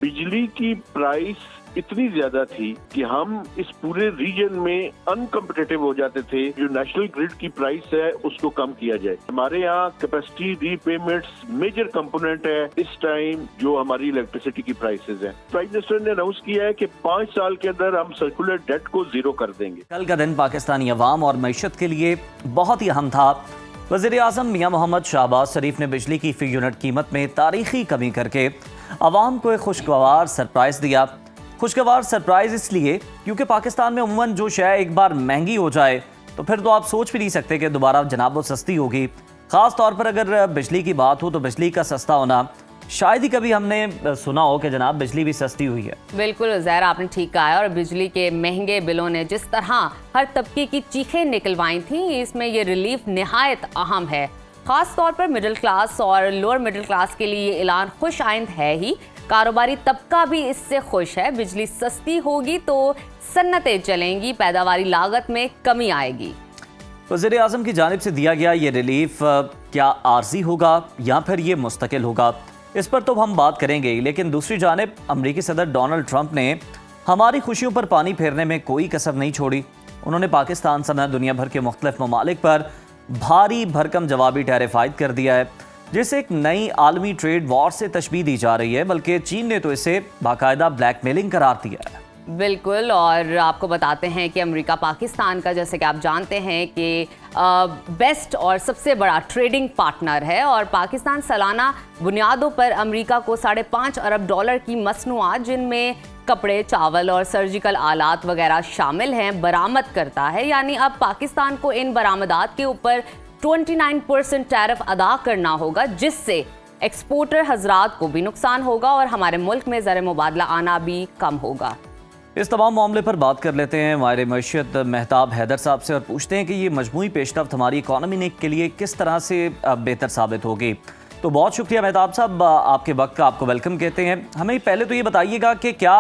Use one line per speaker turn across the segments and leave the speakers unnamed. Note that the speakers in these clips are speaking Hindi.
बिजली की प्राइस इतनी ज्यादा थी कि हम इस पूरे रीजन में अनकम्पिटेटिव हो जाते थे। जो नेशनल ग्रिड की प्राइस है उसको कम किया जाए। हमारे यहाँ कैपेसिटी रीपेमेंट्स मेजर कंपोनेंट है इस टाइम जो हमारी इलेक्ट्रिसिटी की प्राइसेस है। प्राइम मिनिस्टर ने अनाउंस किया है कि 5 साल के अंदर हम सर्कुलर डेट को जीरो कर देंगे।
कल का दिन पाकिस्तानी अवाम और मईशत के लिए बहुत ही अहम था। वज़ीर-ए-आज़म मियां मोहम्मद शहबाज शरीफ ने बिजली की फी यूनिट कीमत में तारीखी कमी करके अवाम को एक खुशगवार सरप्राइज़ दिया। खुशगवार सरप्राइज़ इसलिए क्योंकि पाकिस्तान में उम्मन जो शय एक बार महंगी हो जाए तो फिर तो आप सोच भी नहीं सकते कि दोबारा जनाब वो सस्ती होगी। ख़ास तौर पर अगर बिजली की बात हो तो बिजली का सस्ता होना शायद ही कभी हमने सुना हो कि जनाब बिजली भी सस्ती हुई है।
बिल्कुल ज़हर, आपने ठीक कहा है। और बिजली के महंगे बिलों ने जिस तरह हर तबके की चीखें निकलवाई थी, इसमें ये रिलीफ निहायत अहम है। ख़ास तौर पर मिडिल क्लास और लोअर मिडिल क्लास के लिए ये ऐलान खुश आइंद है ही। कारोबारी तबका भी इससे खुश है। बिजली सस्ती होगी तो सन्नतें चलेंगी, पैदावारी लागत में कमी आएगी।
वज़ीर-ए-आज़म की जानिब से दिया गया ये रिलीफ क्या आर्जी होगा या फिर ये मुस्तकिल होगा, इस पर तो हम बात करेंगे। लेकिन दूसरी जानिब अमरीकी सदर डोनाल्ड ट्रंप ने हमारी खुशियों पर पानी फेरने में कोई कसर नहीं छोड़ी। उन्होंने पाकिस्तान समेत दुनिया भर के मुख्तलिफ ममालिक पर भारी भरकम जवाबी टैरिफ आयद कर दिया है, जिसे एक नई आलमी ट्रेड वॉर से तशबीह दी जा रही है। बल्कि चीन ने तो इसे बाकायदा ब्लैकमेलिंग करार दिया है।
बिल्कुल, और आपको बताते हैं कि अमेरिका पाकिस्तान का, जैसे कि आप जानते हैं कि बेस्ट और सबसे बड़ा ट्रेडिंग पार्टनर है। और पाकिस्तान सालाना बुनियादों पर अमेरिका को $5.5 अरब की मसनूआत, जिनमें कपड़े, चावल और सर्जिकल आलात वगैरह शामिल हैं, बरामद करता है। यानी अब पाकिस्तान को इन बरामदात के ऊपर 29% टैरिफ अदा करना होगा, जिससे एक्सपोर्टर हजरात को भी नुकसान होगा और हमारे मुल्क में ज़र मुबादला आना भी कम होगा।
इस तमाम मामले पर बात कर लेते हैं माहिर मईशत मेहताब हैदर साहब से और पूछते हैं कि ये मजमूई पेशरफ्त हमारी इकॉनमी के लिए किस तरह से बेहतर साबित होगी। तो बहुत शुक्रिया मेहताब साहब, आपके वक्त का आपको वेलकम कहते हैं। हमें पहले तो ये बताइएगा कि क्या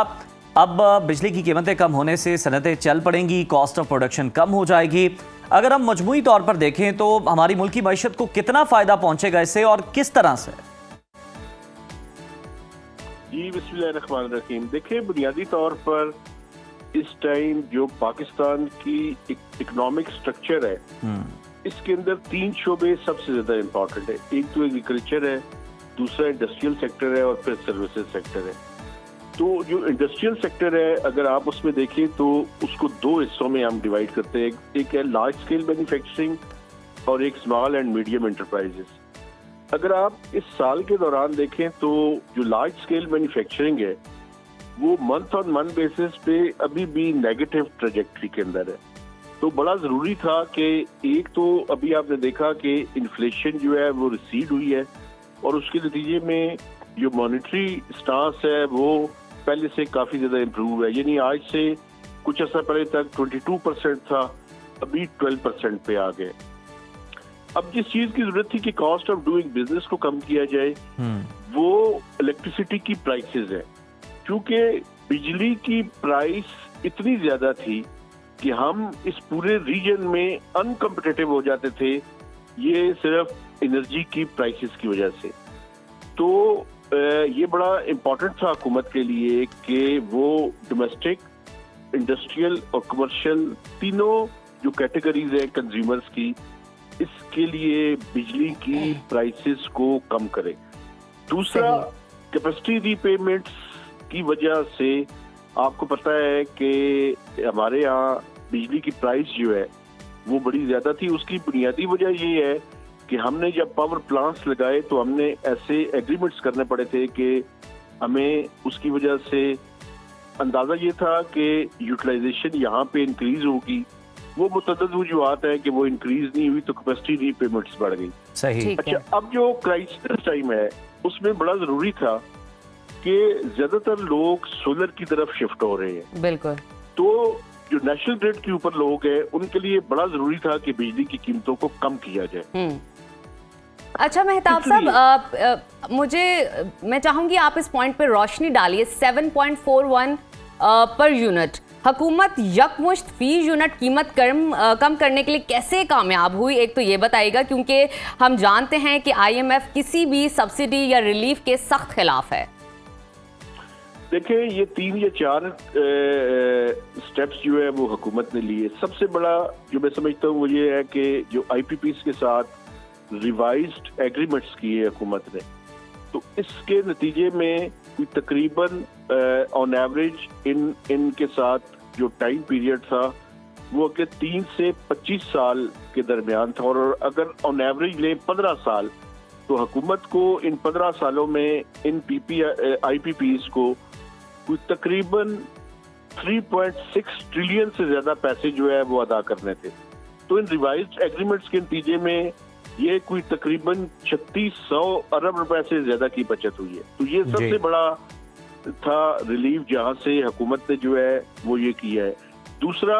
अब बिजली की कीमतें कम होने से सनतें चल पड़ेंगी, कॉस्ट ऑफ प्रोडक्शन कम हो जाएगी? अगर हम मजमूई तौर पर देखें तो हमारी मुल्की मईशत को कितना फ़ायदा पहुँचेगा इससे और किस तरह से?
जी बिस्मिल्लाहिर्रहमानिर्रहीम। देखिए, बुनियादी तौर पर इस टाइम जो पाकिस्तान की इकोनॉमिक स्ट्रक्चर है, इसके अंदर 3 शोबे सबसे ज्यादा इम्पोर्टेंट है। एक तो एग्रीकल्चर है, दूसरा इंडस्ट्रियल सेक्टर है और फिर सर्विसेज सेक्टर है। तो जो इंडस्ट्रियल सेक्टर है, अगर आप उसमें देखें तो उसको 2 हिस्सों में हम डिवाइड करते हैं। एक है लार्ज स्केल मैन्युफैक्चरिंग और एक स्मॉल एंड मीडियम एंटरप्राइजेस। अगर आप इस साल के दौरान देखें तो जो लार्ज स्केल मैन्युफैक्चरिंग है वो मंथ ऑन मंथ बेसिस पे अभी भी नेगेटिव ट्रेजेक्टरी के अंदर है। तो बड़ा जरूरी था कि एक तो अभी आपने देखा कि इन्फ्लेशन जो है वो रिसीड हुई है और उसके नतीजे में जो मॉनेटरी स्टांस है वो पहले से काफी ज्यादा इम्प्रूव है। यानी आज से कुछ अर्सा पहले तक 22% था, अभी 12% पे आ गए। अब जिस चीज की जरूरत थी कि कॉस्ट ऑफ डूइंग बिजनेस को कम किया जाए, वो इलेक्ट्रिसिटी की प्राइसेस है। क्योंकि बिजली की प्राइस इतनी ज्यादा थी कि हम इस पूरे रीजन में अनकम्पिटेटिव हो जाते थे, ये सिर्फ एनर्जी की प्राइसेस की वजह से। तो ये बड़ा इम्पोर्टेंट था हुकूमत के लिए कि वो डोमेस्टिक, इंडस्ट्रियल और कमर्शियल तीनों जो कैटेगरीज है कंज्यूमर्स की, इसके लिए बिजली की प्राइसेस को कम करे। दूसरा, कैपेसिटी रीपेमेंट्स की वजह से आपको पता है कि हमारे यहाँ बिजली की प्राइस जो है वो बड़ी ज्यादा थी। उसकी बुनियादी वजह ये है कि हमने जब पावर प्लांट्स लगाए तो हमने ऐसे एग्रीमेंट्स करने पड़े थे कि हमें उसकी वजह से अंदाजा ये था कि यूटिलाइजेशन यहाँ पे इंक्रीज होगी। वो मुतअद्दिद वजूहात है कि वो इंक्रीज नहीं हुई तो कैपेसिटी रीपेमेंट्स बढ़ गई।
सही।
अच्छा, अब जो क्राइसिस टाइम है उसमें बड़ा जरूरी था कि ज्यादातर लोग सोलर की तरफ शिफ्ट हो रहे हैं।
बिल्कुल।
तो जो नेशनल ग्रिड के ऊपर लोग हैं उनके लिए बड़ा जरूरी था कि बिजली की कीमतों को कम किया जाए।
अच्छा मेहताब साहब, मैं चाहूंगी आप इस पॉइंट पे रोशनी डालिए। 7.41 पर यूनिट हुकूमत यकमुश्त फी यूनिट कीमत कम करने के लिए कैसे कामयाब हुई, एक तो ये बताइएगा, क्योंकि हम जानते हैं कि IMF किसी भी सब्सिडी या रिलीफ के सख्त खिलाफ है।
देखिए, ये 3 या 4 स्टेप्स जो है वो हुकूमत ने लिए। सबसे बड़ा जो मैं समझता हूँ वो ये है कि जो IPPs के साथ रिवाइज्ड एग्रीमेंट्स किए हुकूमत ने, तो इसके नतीजे में कोई तकरीबन ऑन एवरेज इनके साथ जो टाइम पीरियड था वो कि 3 से 25 साल के दरमियान था, और अगर ऑन एवरेज ले 15 साल, तो हुकूमत को इन 15 सालों में इन IPPs को कोई तकरीबन 3.6 ट्रिलियन से ज्यादा पैसे जो है वो अदा करने थे। तो इन रिवाइज्ड एग्रीमेंट्स के नतीजे में ये कोई तकरीबन 3600 अरब रुपए से ज्यादा की बचत हुई है। तो ये सबसे बड़ा था रिलीफ जहां से हुकूमत ने जो है वो ये किया है। दूसरा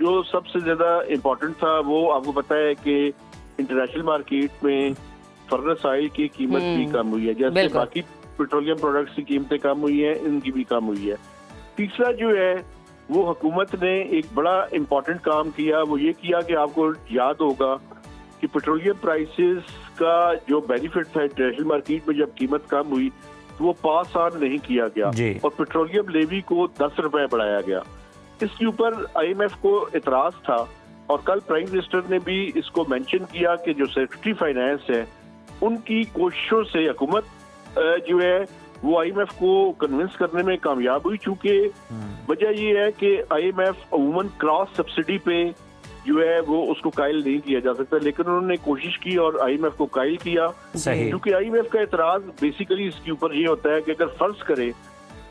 जो सबसे ज्यादा इम्पोर्टेंट था वो आपको पता है कि इंटरनेशनल मार्केट में फर्नेस ऑयल की कीमत भी कम हुई है, जैसे बाकी पेट्रोलियम प्रोडक्ट्स की कीमतें कम हुई हैं, इनकी भी कम हुई है। तीसरा जो है वो हुकूमत ने एक बड़ा इम्पोर्टेंट काम किया, वो ये किया कि आपको याद होगा कि पेट्रोलियम प्राइसेस का जो बेनिफिट था इंटरनेशनल मार्केट में जब कीमत कम हुई तो वो पास ऑन नहीं किया गया और पेट्रोलियम लेवी को 10 रुपए बढ़ाया गया। इसके ऊपर IMF को इतराज था और कल प्राइम मिनिस्टर ने भी इसको मेंशन किया कि जो सेक्रेटरी फाइनेंस है उनकी कोशिशों से हुकूमत जो है वो IMF को कन्विंस करने में कामयाब हुई। चूंकि वजह ये है कि IMF अमूमन क्रॉस सब्सिडी पे जो है वो उसको कायल नहीं किया जा सकता, लेकिन उन्होंने कोशिश की और IMF को कायल किया। क्योंकि IMF का एतराज बेसिकली इसके ऊपर ये होता है कि अगर फर्ज करे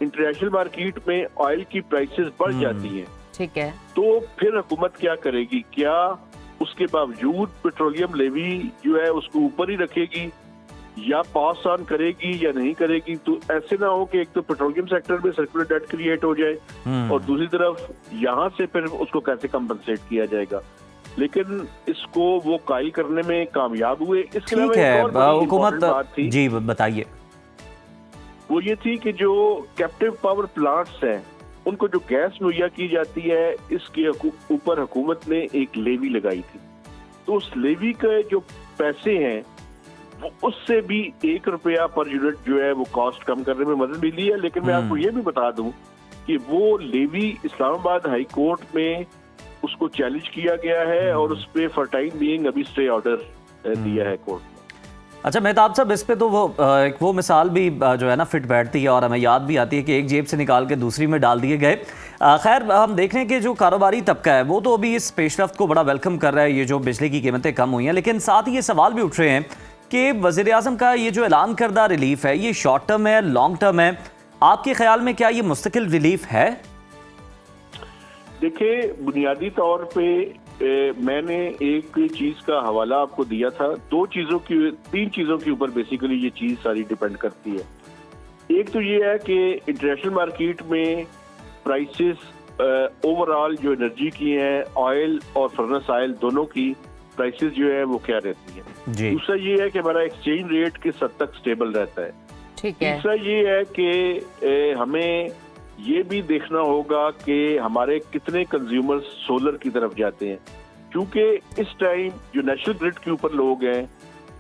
इंटरनेशनल मार्केट में ऑयल की प्राइसेस बढ़ जाती हैं,
ठीक है, तो
फिर हुकूमत क्या करेगी? क्या उसके बावजूद पेट्रोलियम लेवी जो है उसको ऊपर ही रखेगी या पास ऑन करेगी या नहीं करेगी? तो ऐसे ना हो कि एक तो पेट्रोलियम सेक्टर में सर्कुलर डेट क्रिएट हो जाए और दूसरी तरफ यहाँ से फिर उसको कैसे कंपनसेट किया जाएगा। लेकिन इसको वो कायल करने में कामयाब हुए। इसके अलावा
हुकूमत जी बताइए,
वो ये थी कि जो कैप्टिव पावर प्लांट्स हैं उनको जो गैस मुहैया की जाती है इसके ऊपर हुकूमत ने एक लेवी लगाई थी। तो उस लेवी के जो पैसे हैं वो उससे भी 1 रुपया पर यूनिट जो है वो कॉस्ट कम करने में मदद मिली है। लेकिन मैं आपको ये भी बता दूं कि वो लेवी इस्लामाबाद हाई कोर्ट में उसको चैलेंज किया गया है और उस पे फॉर टाइम बीइंग अभी स्टे ऑर्डर दिया है कोर्ट ने।
अच्छा मेहताब साहब, इस पे तो वो मिसाल भी जो है ना फिट बैठती है और हमें याद भी आती है कि एक जेब से निकाल के दूसरी में डाल दिए गए। खैर हम देख रहे हैं कि जो कारोबारी तबका है वो तो अभी इस पेशरफ्त को बड़ा वेलकम कर रहा है, ये जो बिजली की कीमतें कम हुई हैं, लेकिन साथ ही ये सवाल भी उठ रहे हैं कि वज़ीर आज़म का ये जो ऐलान करदा रिलीफ है ये शॉर्ट टर्म है, लॉन्ग टर्म है? आपके ख्याल में क्या ये मुस्तकिल रिलीफ है?
देखिए, बुनियादी तौर पे मैंने एक चीज का हवाला आपको दिया था, 3 चीजों के ऊपर बेसिकली ये चीज सारी डिपेंड करती है। एक तो ये है कि इंटरनेशनल मार्केट में प्राइसेस ओवरऑल जो एनर्जी की हैं, ऑयल और फर्नेस ऑयल दोनों की प्राइसेस जो है वो क्या रहती है। दूसरा ये है कि हमारा एक्सचेंज रेट किस हद तक स्टेबल रहता है।
ठीक है।
तीसरा ये है कि हमें ये भी देखना होगा कि हमारे कितने कंज्यूमर्स सोलर की तरफ जाते हैं, क्योंकि इस टाइम जो नेशनल ग्रिड के ऊपर लोग हैं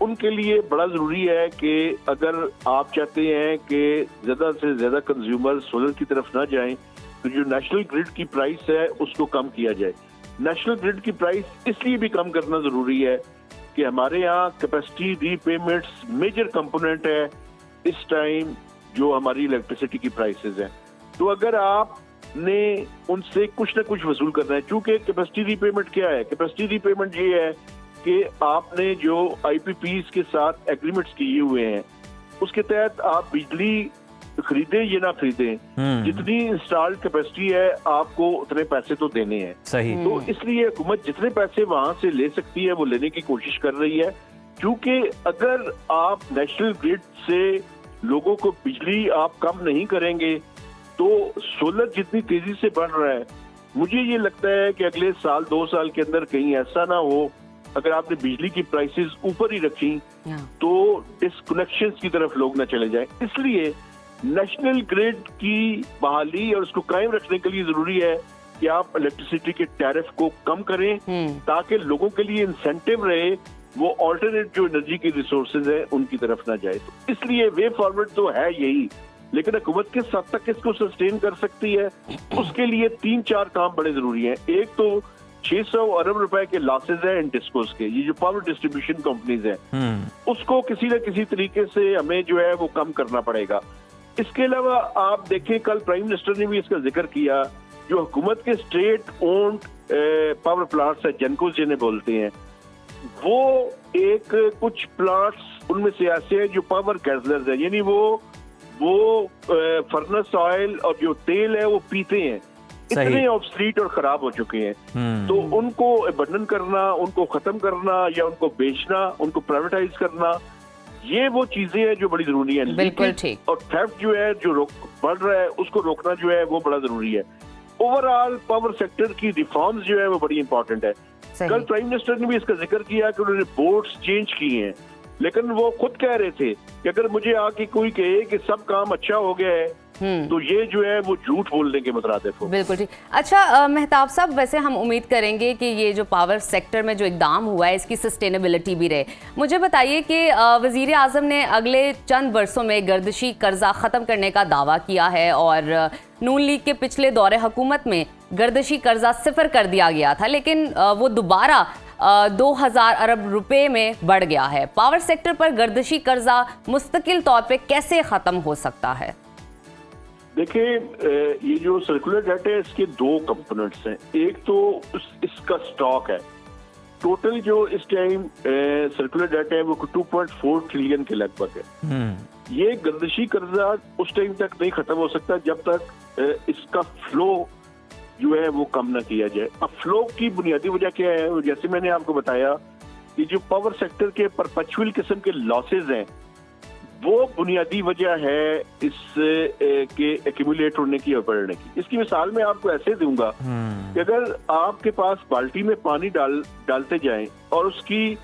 उनके लिए बड़ा जरूरी है कि अगर आप चाहते हैं कि ज्यादा से ज्यादा कंज्यूमर सोलर की तरफ ना जाएं तो जो नेशनल ग्रिड की प्राइस है उसको कम किया जाए। नेशनल ग्रिड की प्राइस इसलिए भी कम करना जरूरी है कि हमारे यहाँ कैपेसिटी रीपेमेंट्स मेजर कंपोनेंट है इस टाइम जो हमारी इलेक्ट्रिसिटी की प्राइसेस हैं। तो अगर आपने उनसे कुछ ना कुछ वसूल करना है, चूंकि कैपेसिटी रीपेमेंट क्या है? कैपेसिटी रीपेमेंट ये है कि आपने जो IPPs के साथ एग्रीमेंट्स किए हुए हैं उसके तहत आप बिजली खरीदें या ना खरीदें, जितनी इंस्टॉल्ड कैपेसिटी है आपको उतने पैसे तो देने हैं।
सही।
तो इसलिए हुकूमत जितने पैसे वहां से ले सकती है वो लेने की कोशिश कर रही है, क्योंकि अगर आप नेशनल ग्रिड से लोगों को बिजली आप कम नहीं करेंगे तो सोलर जितनी तेजी से बढ़ रहा है, मुझे ये लगता है कि अगले साल 2 साल के अंदर कहीं ऐसा ना हो अगर आपने बिजली की प्राइसेस ऊपर ही रखी तो डिस्कनेक्शन की तरफ लोग ना चले जाएं। इसलिए नेशनल ग्रिड की बहाली और उसको कायम रखने के लिए जरूरी है कि आप इलेक्ट्रिसिटी के टैरिफ को कम करें ताकि लोगों के लिए इंसेंटिव रहे वो ऑल्टरनेट जो एनर्जी के रिसोर्सेज है उनकी तरफ ना जाए। तो इसलिए वे फॉरवर्ड तो है यही लेकिन हुकूमत किस हद तक इसको सस्टेन कर सकती है, उसके लिए 3-4 काम बड़े जरूरी हैं। एक तो 600 अरब रुपए के लॉसेज हैं डिस्कोस के, ये जो पावर डिस्ट्रीब्यूशन कंपनीज हैं, उसको किसी न किसी तरीके से हमें जो है वो कम करना पड़ेगा। इसके अलावा आप देखें, कल प्राइम मिनिस्टर ने भी इसका जिक्र किया, जो हुकूमत के स्टेट ओन्ड पावर प्लांट्स है, जेनकोस जिन्हें बोलते हैं, वो एक कुछ प्लांट्स उनमें से ऐसे हैं जो पावर गैसलर्स है, यानी वो फर्नेस ऑयल और जो तेल है वो पीते हैं, इतने ऑब्सलीट और खराब हो चुके हैं। तो उनको अबंडन करना, उनको खत्म करना या उनको बेचना, उनको प्राइवेटाइज करना, ये वो चीजें हैं जो बड़ी जरूरी है।
बिल्कुल ठीक।
और थेफ्ट जो है जो बढ़ रहा है उसको रोकना जो है वो बड़ा जरूरी है। ओवरऑल पावर सेक्टर की रिफॉर्म्स जो है वो बड़ी इंपॉर्टेंट है। कल प्राइम मिनिस्टर ने भी इसका जिक्र किया कि उन्होंने बोर्ड्स चेंज किए हैं, लेकिन वो खुद कह रहे थे कि अगर मुझे आके कोई कहे कि सब काम अच्छा हो गया है तो ये जो है वो झूठ बोलने के मुतरादिफ हो।
बिल्कुल ठीक। अच्छा मेहताब साहब, वैसे हम उम्मीद करेंगे कि ये जो पावर सेक्टर में जो इकदाम हुआ है इसकी सस्टेनेबिलिटी भी रहे। मुझे बताइए कि वज़ीर आज़म ने अगले चंद वर्षों में गर्दिशी कर्जा ख़त्म करने का दावा किया है और नून लीग के पिछले दौरे हुकूमत में गर्दिशी कर्जा सिफर कर दिया गया था, लेकिन वो दोबारा 2000 अरब रुपए में बढ़ गया है। पावर सेक्टर पर गर्दिशी कर्जा मुस्तकिल तौर पे कैसे ख़त्म हो सकता है?
देखिए, ये जो सर्कुलर डेट है इसके 2 कंपोनेंट्स हैं। एक तो इसका स्टॉक है, टोटल जो इस टाइम सर्कुलर डेट है वो 2.4 ट्रिलियन के लगभग है। ये गर्दिशी कर्जा उस टाइम तक नहीं खत्म हो सकता जब तक इसका फ्लो जो है वो कम ना किया जाए। अब फ्लो की बुनियादी वजह क्या है? जैसे मैंने आपको बताया कि जो पावर सेक्टर के परपेचुअल किस्म के लॉसेज हैं वो बुनियादी वजह है इस के एक्यूमुलेट होने की और बढ़ने की। इसकी मिसाल मैं आपको ऐसे दूंगा कि अगर आपके पास बाल्टी में पानी डालते जाएं और उसकी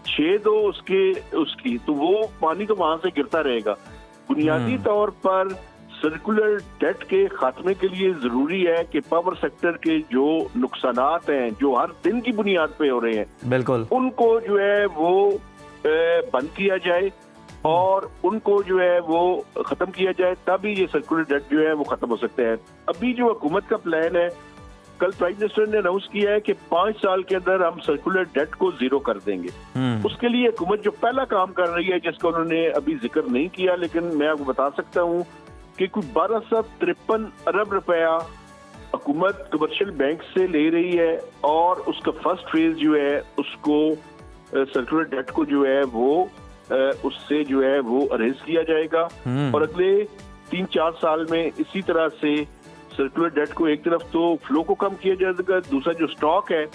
छेद हो उसकी तो वो पानी तो वहां से गिरता रहेगा। बुनियादी तौर पर सर्कुलर डेट के खात्मे के लिए जरूरी है कि पावर सेक्टर के जो नुकसानात हैं जो हर दिन की बुनियाद पे हो रहे हैं, बिल्कुल उनको जो है वो बंद किया जाए और उनको जो है वो खत्म किया जाए, तभी ये सर्कुलर डेट जो है वो खत्म हो सकते हैं। अभी जो हुकूमत का प्लान है, कल प्राइम मिनिस्टर ने अनाउंस किया है कि 5 साल के अंदर हम सर्कुलर डेट को 0 कर देंगे। उसके लिए हुकूमत जो पहला काम कर रही है, जिसका उन्होंने अभी जिक्र नहीं किया, लेकिन मैं आपको बता सकता हूँ कि कुछ 1253 अरब रुपया हुकूमत कमर्शियल बैंक से ले रही है और उसका फर्स्ट फेज जो है उसको सर्कुलर डेट को जो है वो उससे जो है वो अरेंज किया जाएगा और अगले 3-4 साल में इसी तरह से सर्कुलर डेट को एक तरफ तो फ्लो को कम किया जाएगा, दूसरा जो स्टॉक है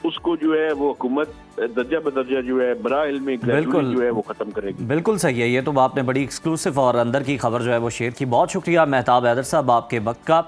उसको जो है वो हुकूमत दर्जा बदर्जा जो है बरा इल्म में ग्रेजुअली जो है वो खत्म करेगी।
बिल्कुल सही है, ये तो आपने बड़ी एक्सक्लूसिव और अंदर की खबर जो है वो शेयर की। बहुत शुक्रिया मेहताब हैदर साहब आपके वक्त का।